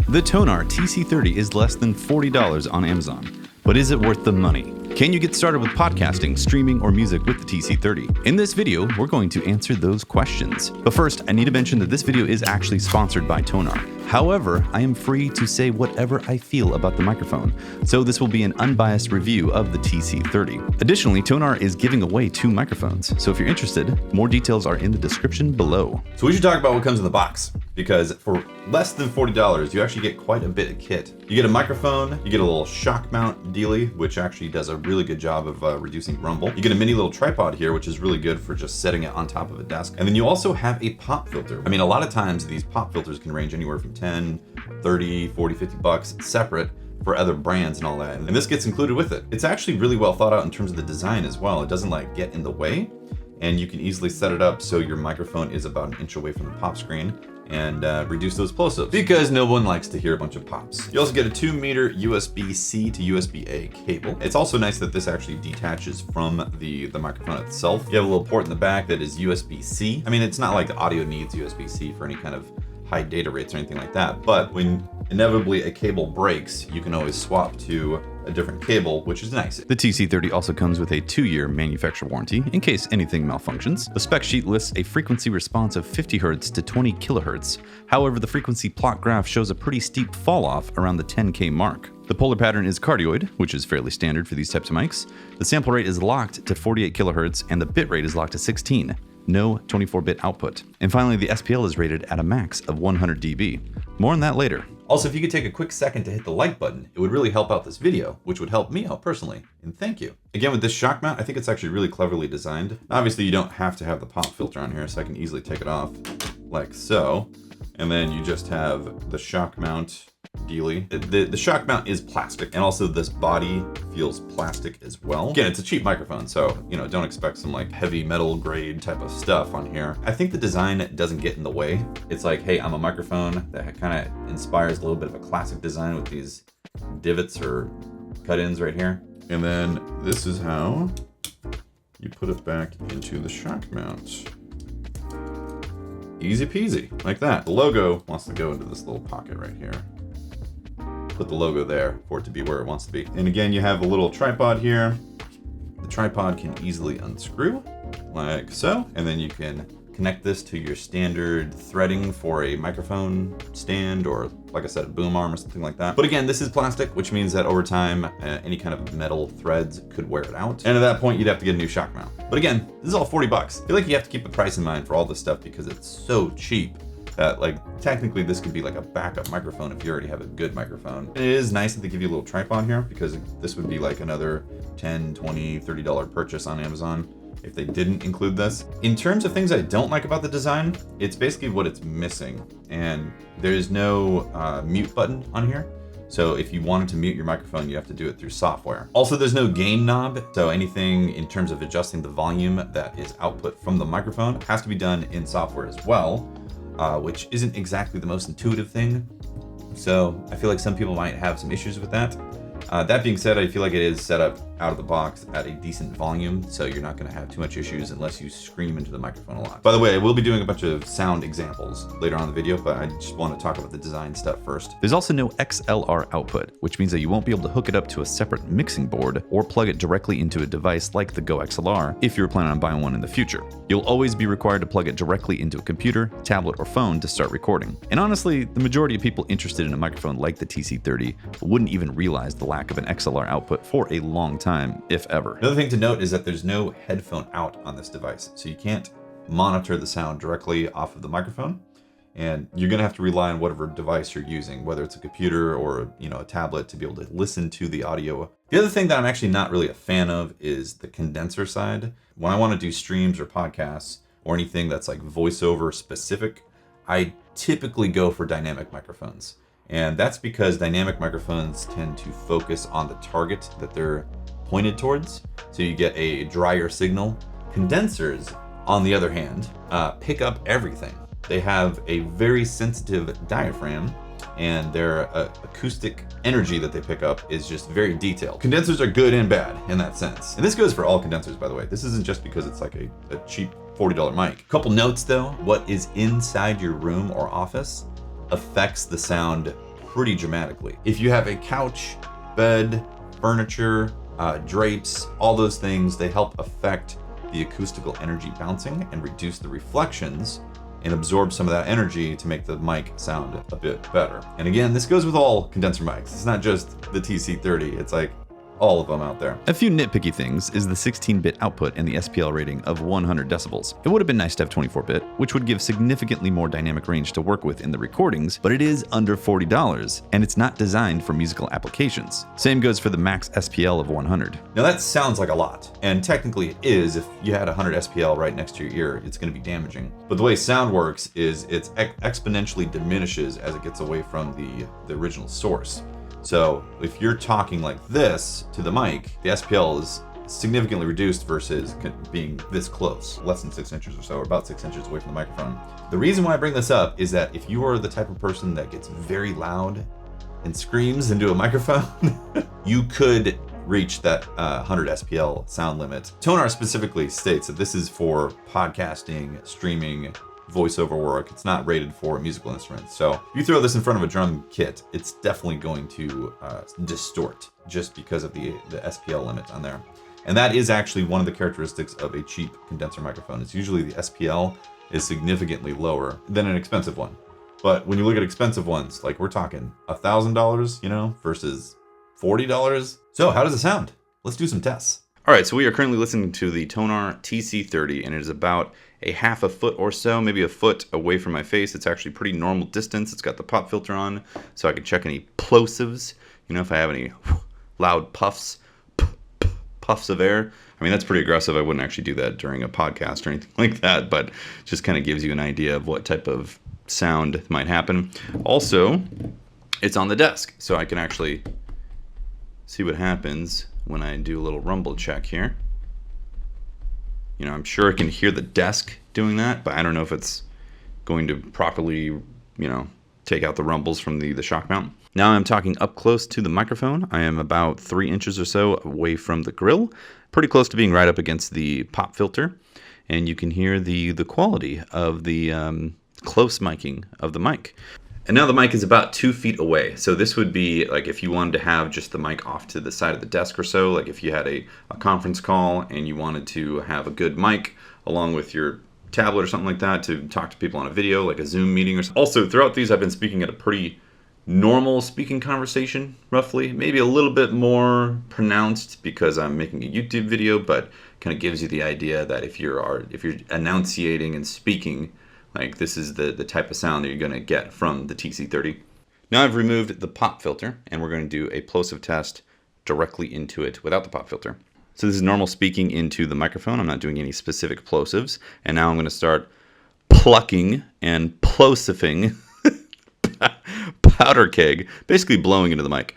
The TONOR TC30 is less than $40 on Amazon, but is it worth the money? Can you get started with podcasting, streaming, or music with the TC30? In this video, we're going to answer those questions. But first, I need to mention that this video is actually sponsored by TONOR. However, I am free to say whatever I feel about the microphone, so this will be an unbiased review of the TC30. Additionally, TONOR is giving away 2 microphones, so if you're interested, more details are in the description below. So we should talk about what comes in the box, because for less than $40, you actually get quite a bit of kit. You get a microphone, you get a little shock mount dealie, which actually does a really good job of reducing rumble. You get a mini little tripod here, which is really good for just setting it on top of a desk. And then you also have a pop filter. I mean, a lot of times these pop filters can range anywhere from 10, 30, 40, 50 bucks separate for other brands and all that. And this gets included with it. It's actually really well thought out in terms of the design as well. It doesn't like get in the way, and you can easily set it up so your microphone is about an inch away from the pop screen and reduce those plosives, because no one likes to hear a bunch of pops. You also get a 2-meter USB-C to USB-A cable. It's also nice that this actually detaches from the microphone itself. You have a little port in the back that is USB-C. I mean, it's not like the audio needs USB-C for any kind of high data rates or anything like that, but when inevitably a cable breaks, you can always swap to a different cable, which is nice. The TC30 also comes with a 2-year manufacturer warranty in case anything malfunctions. The spec sheet lists a frequency response of 50 Hz to 20 kHz. However, the frequency plot graph shows a pretty steep fall off around the 10K mark. The polar pattern is cardioid, which is fairly standard for these types of mics. The sample rate is locked to 48 kHz and the bit rate is locked to 16. No 24-bit output. And finally, the SPL is rated at a max of 100 dB. More on that later. Also, if you could take a quick second to hit the like button, it would really help out this video, which would help me out personally, and thank you. Again, with this shock mount, I think it's actually really cleverly designed. Obviously, you don't have to have the pop filter on here, so I can easily take it off like so. And then you just have the shock mount dealie. The shock mount is plastic, and also this body feels plastic as well. Again, it's a cheap microphone, so don't expect some like heavy metal grade type of stuff on here. I think the design doesn't get in the way. It's like, hey, I'm a microphone that kind of inspires a little bit of a classic design with these divots or cut-ins right here. And then this is how you put it back into the shock mount. Easy peasy, like that. The logo wants to go into this little pocket right here. Put the logo there for it to be where it wants to be. And again, you have a little tripod here. The tripod can easily unscrew like so, and then you can connect this to your standard threading for a microphone stand, or like I said, a boom arm or something like that. But again, this is plastic, which means that over time, any kind of metal threads could wear it out. And at that point, you'd have to get a new shock mount. But again, this is all 40 bucks. I feel like you have to keep the price in mind for all this stuff because it's so cheap that like technically this could be like a backup microphone if you already have a good microphone. It is nice that they give you a little tripod here, because this would be like another $10, $20, $30 purchase on Amazon if they didn't include this. In terms of things I don't like about the design, it's basically what it's missing. And there's no mute button on here. So if you wanted to mute your microphone, you have to do it through software. Also, there's no gain knob. So anything in terms of adjusting the volume that is output from the microphone has to be done in software as well, which isn't exactly the most intuitive thing. So I feel like some people might have some issues with that. That being said, I feel like it is set up out of the box at a decent volume, so you're not going to have too much issues unless you scream into the microphone a lot. By the way, I will be doing a bunch of sound examples later on in the video, but I just want to talk about the design stuff first. There's also no XLR output, which means that you won't be able to hook it up to a separate mixing board or plug it directly into a device like the Go XLR if you're planning on buying one in the future. You'll always be required to plug it directly into a computer, tablet, or phone to start recording. And honestly, the majority of people interested in a microphone like the TC30 wouldn't even realize the lack of an XLR output for a long time, if ever. Another thing to note is that there's no headphone out on this device, so you can't monitor the sound directly off of the microphone, and you're going to have to rely on whatever device you're using, whether it's a computer or a tablet, to be able to listen to the audio. The other thing that I'm actually not really a fan of is the condenser side. When I want to do streams or podcasts or anything that's like voiceover specific, I typically go for dynamic microphones. And that's because dynamic microphones tend to focus on the target that they're pointed towards, so you get a drier signal. Condensers, on the other hand, pick up everything. They have a very sensitive diaphragm, and their acoustic energy that they pick up is just very detailed. Condensers are good and bad in that sense. And this goes for all condensers, by the way. This isn't just because it's like a cheap $40 mic. A couple notes though, what is inside your room or office affects the sound pretty dramatically. If you have a couch, bed, furniture, drapes, all those things, they help affect the acoustical energy bouncing and reduce the reflections and absorb some of that energy to make the mic sound a bit better. And again, this goes with all condenser mics. It's not just the TC30, it's like all of them out there. A few nitpicky things is the 16-bit output and the SPL rating of 100 decibels. It would have been nice to have 24-bit, which would give significantly more dynamic range to work with in the recordings, but it is under $40, and it's not designed for musical applications. Same goes for the max SPL of 100. Now that sounds like a lot, and technically it is. If you had 100 SPL right next to your ear, it's going to be damaging. But the way sound works is it exponentially diminishes as it gets away from the original source. So if you're talking like this to the mic, the SPL is significantly reduced versus being this close, less than 6 inches or so, or about 6 inches away from the microphone. The reason why I bring this up is that if you are the type of person that gets very loud and screams into a microphone, you could reach that 100 SPL sound limit. TONOR specifically states that this is for podcasting, streaming, voiceover work. It's not rated for musical instruments. So if you throw this in front of a drum kit, it's definitely going to distort just because of the SPL limit on there. And that is actually one of the characteristics of a cheap condenser microphone. It's usually the SPL is significantly lower than an expensive one. But when you look at expensive ones, like we're talking $1,000, you know, versus $40. So how does it sound? Let's do some tests. All right, so we are currently listening to the TONOR TC30, and it is about a half a foot or so, maybe a foot away from my face. It's actually pretty normal distance. It's got the pop filter on, so I can check any plosives, you know, if I have any loud puffs of air. I mean, that's pretty aggressive. I wouldn't actually do that during a podcast or anything like that, but just kind of gives you an idea of what type of sound might happen. Also, it's on the desk, so I can actually see what happens when I do a little rumble check here. You know, I'm sure I can hear the desk doing that, but I don't know if it's going to properly, you know, take out the rumbles from the shock mount. Now I'm talking up close to the microphone. I am about 3 inches or so away from the grill, pretty close to being right up against the pop filter, and you can hear the quality of the close miking of the mic. And now the mic is about 2 feet away. So this would be like if you wanted to have just the mic off to the side of the desk or so, like if you had a conference call and you wanted to have a good mic along with your tablet or something like that to talk to people on a video, like a Zoom meeting or something. Also, throughout these, I've been speaking at a pretty normal speaking conversation, roughly. Maybe a little bit more pronounced because I'm making a YouTube video, but kind of gives you the idea that if you're enunciating and speaking, like this is the type of sound that you're going to get from the TC30. Now I've removed the pop filter and we're going to do a plosive test directly into it without the pop filter. So this is normal speaking into the microphone. I'm not doing any specific plosives. And now I'm going to start plucking and plosifying powder keg, basically blowing into the mic.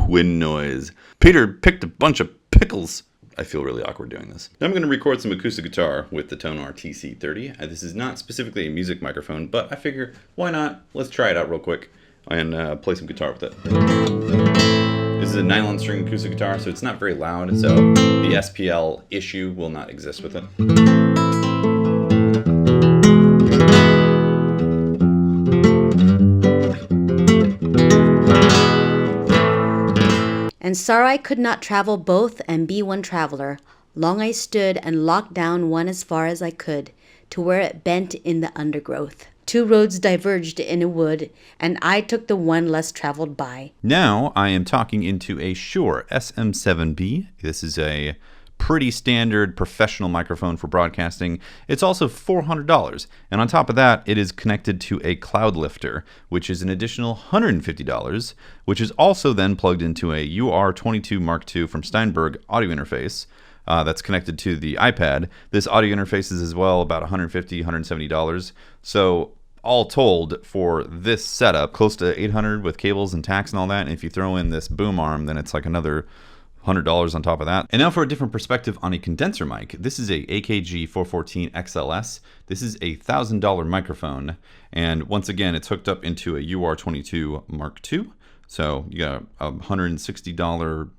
Wind noise. Peter picked a bunch of pickles. I feel really awkward doing this. Now I'm going to record some acoustic guitar with the TONOR TC30. This is not specifically a music microphone, but I figure, why not? Let's try it out real quick and play some guitar with it. This is a nylon string acoustic guitar, so it's not very loud, so the SPL issue will not exist with it. And sorrow I could not travel both and be one traveler. Long I stood and locked down one as far as I could, to where it bent in the undergrowth. 2 roads diverged in a wood, and I took the one less traveled by. Now I am talking into a Shure SM7B. This is a pretty standard professional microphone for broadcasting. It's also $400, and on top of that, it is connected to a cloud lifter, which is an additional $150, which is also then plugged into a UR22 Mark II from Steinberg audio interface that's connected to the iPad. This audio interface is as well about $150, $170. So all told, for this setup, close to $800 with cables and tax and all that. And if you throw in this boom arm, then it's like another $100 on top of that. And now for a different perspective on a condenser mic. This is a AKG 414 XLS. This is a $1,000 microphone. And once again, it's hooked up into a UR22 Mark II. So you got a $160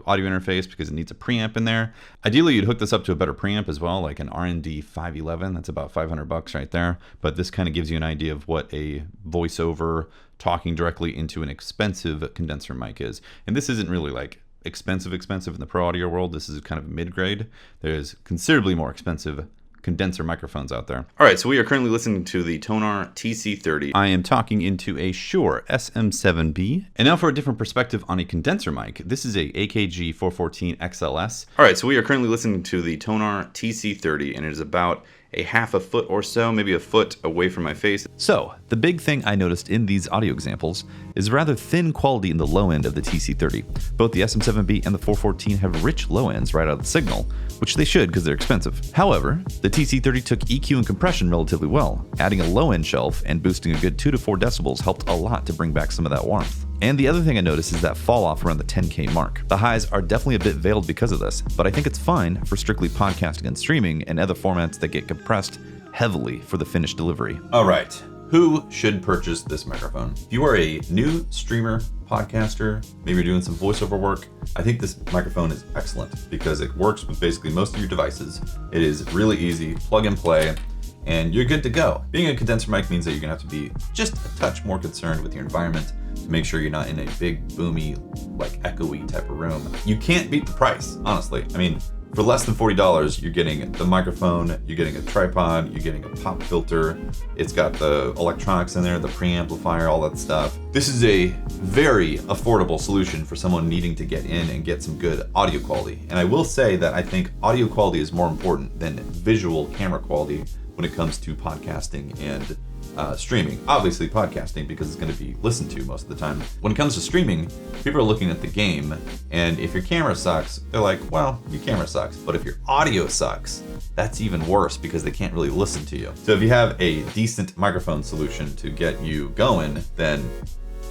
audio interface because it needs a preamp in there. Ideally, you'd hook this up to a better preamp as well, like an R&D 511. That's about $500 right there. But this kind of gives you an idea of what a voiceover talking directly into an expensive condenser mic is. And this isn't really like expensive in the pro audio world. This is kind of mid-grade. There's considerably more expensive condenser microphones out there. All right, so we are currently listening to the TONOR TC30. I am talking into a Shure SM7B. And now for a different perspective on a condenser mic. This is a AKG 414 XLS. All right, so we are currently listening to the TONOR TC30, and it is about a half a foot or so, maybe a foot away from my face. So, the big thing I noticed in these audio examples is rather thin quality in the low end of the TC30. Both the SM7B and the 414 have rich low ends right out of the signal, which they should because they're expensive. However, the TC30 took EQ and compression relatively well. Adding a low end shelf and boosting a good 2 to 4 decibels helped a lot to bring back some of that warmth. And the other thing I noticed is that fall off around the 10K mark. The highs are definitely a bit veiled because of this, but I think it's fine for strictly podcasting and streaming and other formats that get compressed heavily for the finished delivery. All right, who should purchase this microphone? If you are a new streamer, podcaster, maybe you're doing some voiceover work, I think this microphone is excellent because it works with basically most of your devices. It is really easy, plug and play, and you're good to go. Being a condenser mic means that you're gonna have to be just a touch more concerned with your environment to make sure you're not in a big, boomy, like echoey type of room. You can't beat the price, honestly. I mean, for less than $40, you're getting the microphone, you're getting a tripod, you're getting a pop filter. It's got the electronics in there, the preamplifier, all that stuff. This is a very affordable solution for someone needing to get in and get some good audio quality. And I will say that I think audio quality is more important than visual camera quality when it comes to podcasting and streaming. Obviously podcasting because it's going to be listened to most of the time. When it comes to streaming, people are looking at the game, and if your camera sucks, they're like, well, your camera sucks. But if your audio sucks, that's even worse because they can't really listen to you. So if you have a decent microphone solution to get you going, then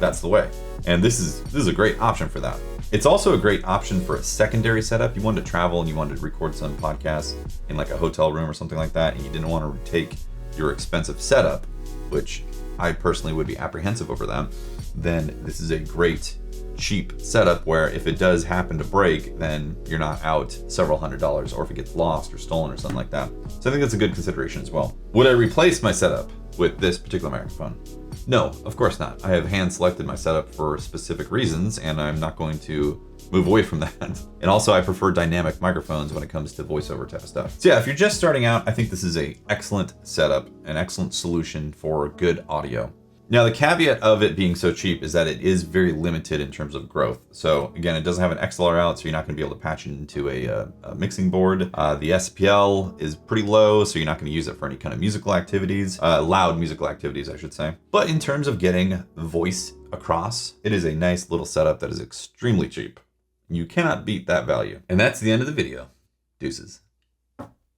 that's the way. And this is a great option for that. It's also a great option for a secondary setup. You wanted to travel and you wanted to record some podcasts in like a hotel room or something like that, and you didn't want to take your expensive setup, which I personally would be apprehensive over that, then this is a great cheap setup where if it does happen to break, then you're not out several $100s, or if it gets lost or stolen or something like that. So I think that's a good consideration as well. Would I replace my setup with this particular microphone? No, of course not. I have hand selected my setup for specific reasons, and I'm not going to move away from that. And also I prefer dynamic microphones when it comes to voiceover type of stuff. So yeah, if you're just starting out, I think this is an excellent setup, an excellent solution for good audio. Now, the caveat of it being so cheap is that it is very limited in terms of growth. So again, it doesn't have an XLR out, so you're not going to be able to patch it into a mixing board. The SPL is pretty low, so you're not going to use it for any kind of musical activities, loud musical activities, I should say. But in terms of getting voice across, it is a nice little setup that is extremely cheap. You cannot beat that value. And that's the end of the video. Deuces.